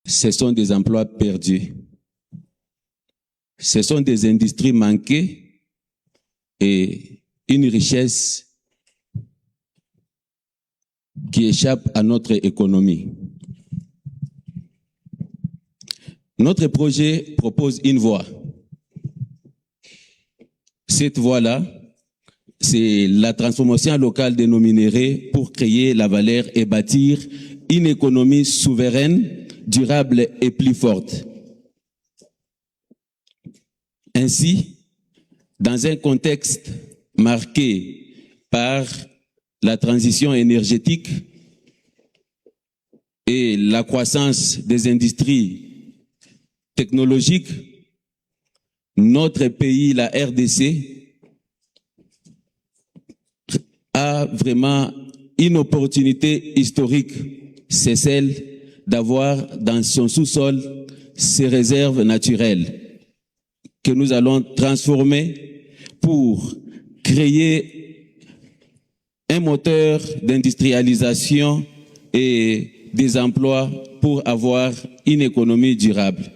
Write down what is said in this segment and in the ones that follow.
ce sont des emplois perdus. Ce sont des industries manquées et une richesse qui échappe à notre économie. Notre projet propose une voie. Cette voie-là, c'est la transformation locale de nos minéraux pour créer la valeur et bâtir une économie souveraine, durable et plus forte. Ainsi, dans un contexte marqué par la transition énergétique et la croissance des industries technologiques, notre pays, la RDC, a vraiment une opportunité historique, c'est celle d'avoir dans son sous-sol ses réserves naturelles que nous allons transformer pour créer un moteur d'industrialisation et des emplois pour avoir une économie durable.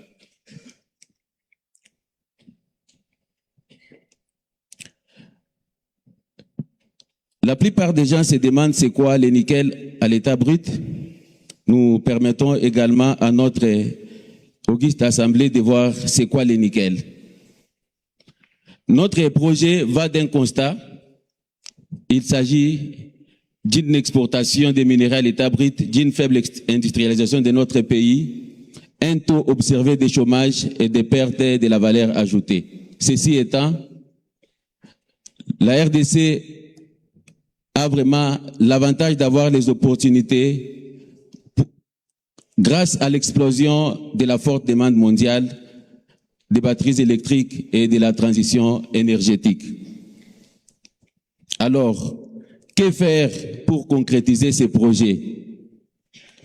La plupart des gens se demandent c'est quoi le nickel à l'état brut. Nous permettons également à notre auguste assemblée de voir c'est quoi le nickel. Notre projet va d'un constat. Il s'agit d'une exportation des minéraux à l'état brut, d'une faible industrialisation de notre pays, un taux observé de chômage et de perte de la valeur ajoutée. Ceci étant, la RDC a vraiment l'avantage d'avoir les opportunités grâce à l'explosion de la forte demande mondiale des batteries électriques et de la transition énergétique. Alors, que faire pour concrétiser ces projets?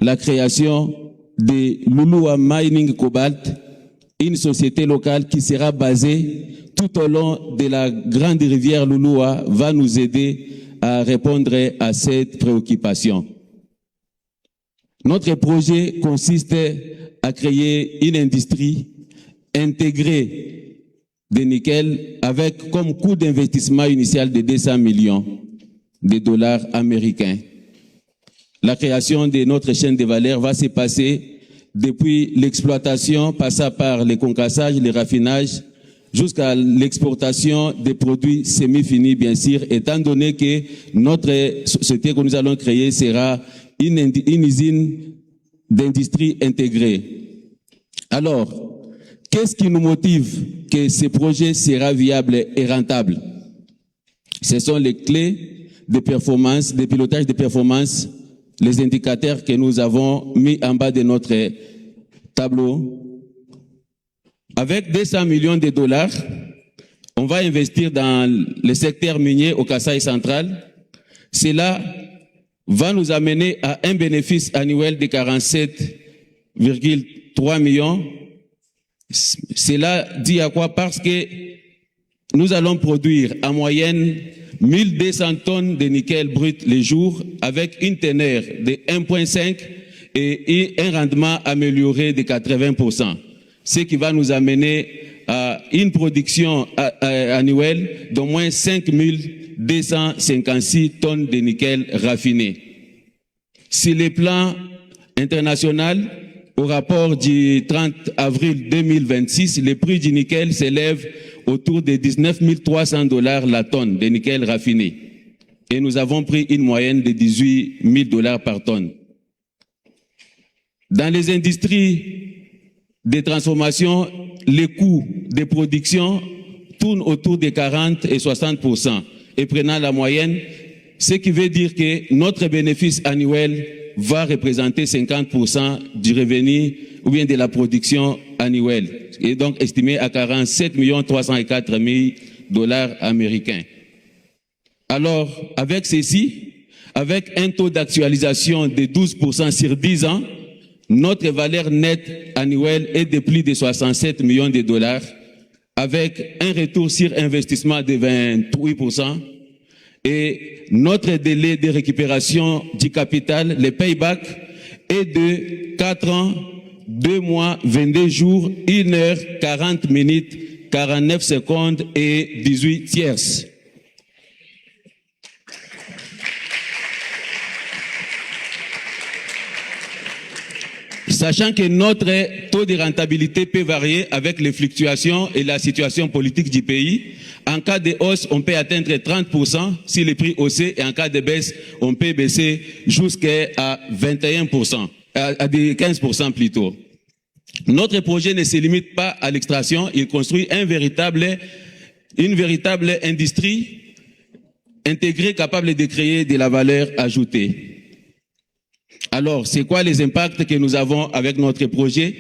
La création de Louloua Mining Cobalt, une société locale qui sera basée tout au long de la grande rivière Louloua, va nous aider à répondre à cette préoccupation. Notre projet consiste à créer une industrie intégrée de nickel avec comme coût d'investissement initial de 200 millions de dollars américains. La création de notre chaîne de valeur va se passer depuis l'exploitation, passant par le concassage, le raffinage, jusqu'à l'exportation des produits semi-finis, bien sûr, étant donné que notre société que nous allons créer sera une usine d'industrie intégrée. Alors, qu'est-ce qui nous motive que ce projet sera viable et rentable? Ce sont les clés de performance, de pilotage de performance, les indicateurs que nous avons mis en bas de notre tableau. Avec 200 millions de dollars, on va investir dans le secteur minier au Kasaï central. Cela va nous amener à un bénéfice annuel de 47,3 millions. Cela dit à quoi? Parce que nous allons produire en moyenne 1200 tonnes de nickel brut le jour avec une teneur de 1,5 et un rendement amélioré de 80%. Ce qui va nous amener à une production annuelle d'au moins 5256 tonnes de nickel raffiné. Sur le plan international, au rapport du 30 avril 2026, le prix du nickel s'élève autour de 19 300 $ la tonne de nickel raffiné. Et nous avons pris une moyenne de 18 000 $ par tonne. Dans les industries de transformation, les coûts de production tournent autour de 40 et 60%. Et prenant la moyenne, ce qui veut dire que notre bénéfice annuel va représenter 50% du revenu ou bien de la production annuelle, et donc estimé à 47 304 000 $ américains. Alors, avec ceci, avec un taux d'actualisation de 12% sur 10 ans, notre valeur nette annuelle est de plus de 67 millions de dollars, avec un retour sur investissement de 28%, et notre délai de récupération du capital, le payback, est de 4 ans 2 mois, 22 jours, 1 heure, 40 minutes, 49 secondes et 18 tierces. Sachant que notre taux de rentabilité peut varier avec les fluctuations et la situation politique du pays. En cas de hausse, on peut atteindre 30% si les prix haussés, et en cas de baisse, on peut baisser jusqu'à 21%, à 15% plutôt. Notre projet ne se limite pas à l'extraction, il construit une véritable industrie intégrée capable de créer de la valeur ajoutée. Alors, c'est quoi les impacts que nous avons avec notre projet?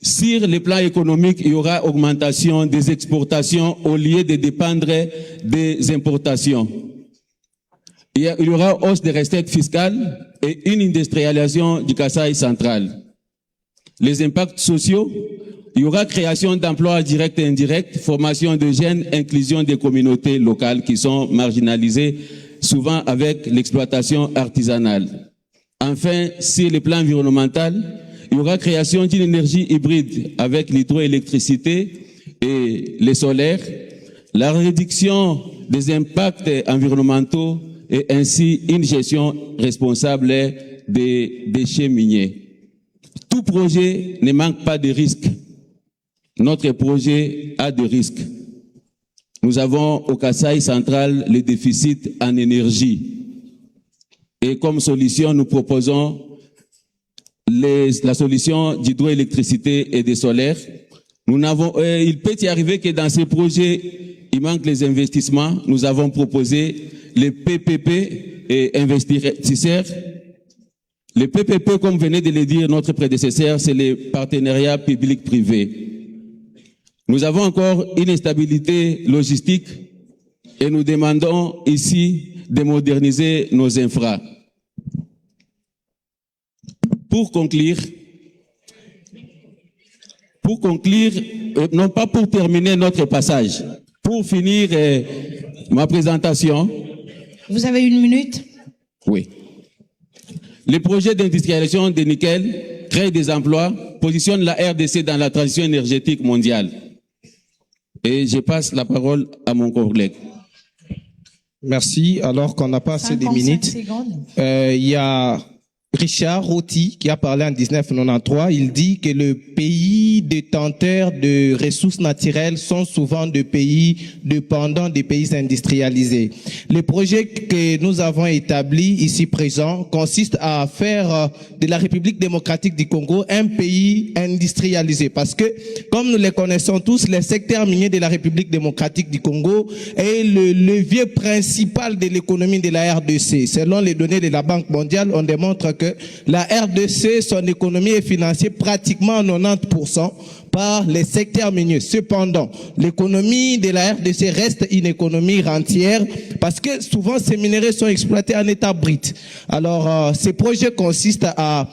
Sur le plan économique, il y aura augmentation des exportations au lieu de dépendre des importations. Il y aura hausse des recettes fiscales et une industrialisation du Kasaï central. Les impacts sociaux, il y aura création d'emplois directs et indirects, formation de jeunes, inclusion des communautés locales qui sont marginalisées, souvent avec l'exploitation artisanale. Enfin, sur le plan environnemental, il y aura création d'une énergie hybride avec l'hydroélectricité et le solaire, la réduction des impacts environnementaux et ainsi une gestion responsable des déchets miniers. Tout projet ne manque pas de risques. Notre projet a des risques. Nous avons au Kasaï central le déficit en énergie. Et comme solution, nous proposons la solution d'hydroélectricité et de solaire. Il peut y arriver que dans ces projets, il manque les investissements. Nous avons proposé les PPP et investisseurs. Les PPP, comme venait de le dire notre prédécesseur, c'est les partenariats publics-privés. Nous avons encore une instabilité logistique et nous demandons ici de moderniser nos infras. Pour conclure, non pas pour terminer notre passage, pour finir ma présentation. Vous avez 1 minute. Oui. Le projet d'industrialisation de nickel crée des emplois, positionne la RDC dans la transition énergétique mondiale. Et je passe la parole à mon collègue. Merci. Alors qu'on n'a pas assez de minutes, il y a Richard Roti qui a parlé en 1993. Il dit que le pays détenteur de ressources naturelles sont souvent des pays dépendants des pays industrialisés. Le projet que nous avons établi ici présent consiste à faire de la République démocratique du Congo un pays industrialisé, parce que, comme nous le connaissons tous, le secteur minier de la République démocratique du Congo est le levier principal de l'économie de la RDC. Selon les données de la Banque mondiale, on démontre que la RDC, son économie est financée pratiquement 90% par les secteurs miniers. Cependant, l'économie de la RDC reste une économie rentière parce que souvent ces minerais sont exploités en état brut. Alors, ces projets consistent à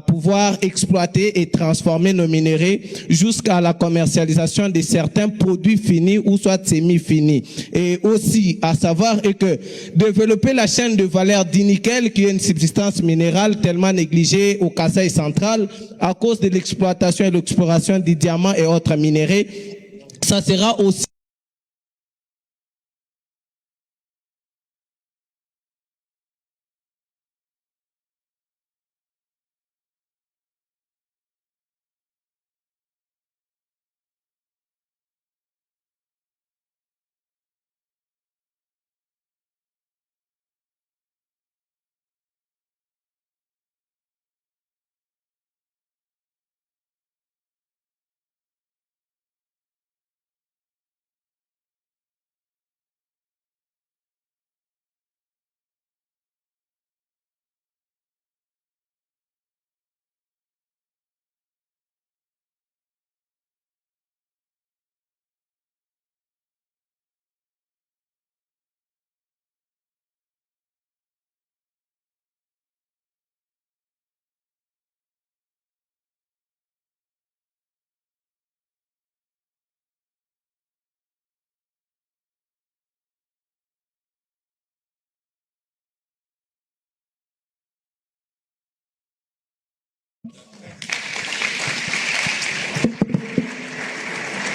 pouvoir exploiter et transformer nos minéraux jusqu'à la commercialisation de certains produits finis ou soit semi-finis. Et aussi, à savoir que développer la chaîne de valeur du nickel, qui est une substance minérale tellement négligée au Kasaï central à cause de l'exploitation et l'exploration des diamants et autres minéraux, ça sera aussi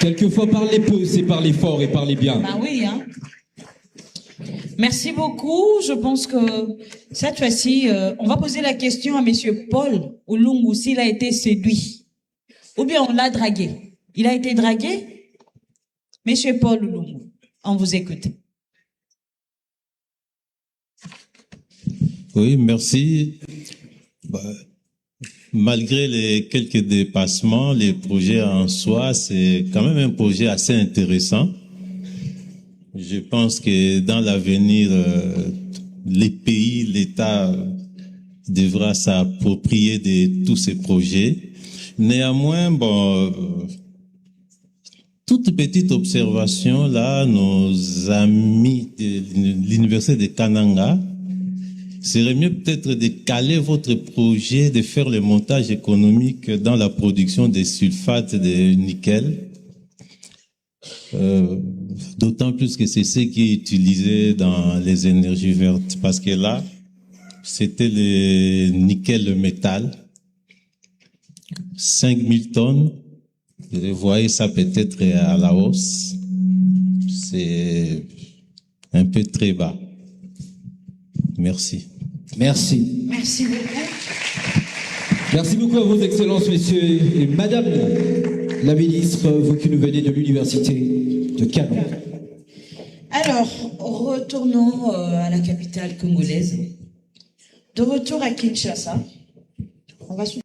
Quelquefois, parler peu, c'est parler fort et parler bien. Ben oui, hein. Merci beaucoup. Je pense que cette fois-ci, on va poser la question à Monsieur Paul Oulungu s'il a été séduit. Ou bien on l'a dragué. Il a été dragué? Monsieur Paul Oulungu, on vous écoute. Oui, merci. Malgré les quelques dépassements, les projets en soi, c'est quand même un projet assez intéressant. Je pense que dans l'avenir, les pays, l'État devra s'approprier de tous ces projets. Néanmoins, toute petite observation, là, nos amis de l'université de Kananga, serait mieux peut-être de caler votre projet, de faire le montage économique dans la production des sulfates de nickel. D'autant plus que c'est ce qui est utilisé dans les énergies vertes. Parce que là, c'était le nickel, le métal. 5000 tonnes. Vous voyez ça peut-être à la hausse. C'est un peu très bas. Merci. Merci. Merci beaucoup. Merci beaucoup à vos excellences, messieurs et madame la ministre, vous qui nous venez de l'université de Canon. Alors, retournons à la capitale congolaise. De retour à Kinshasa, on va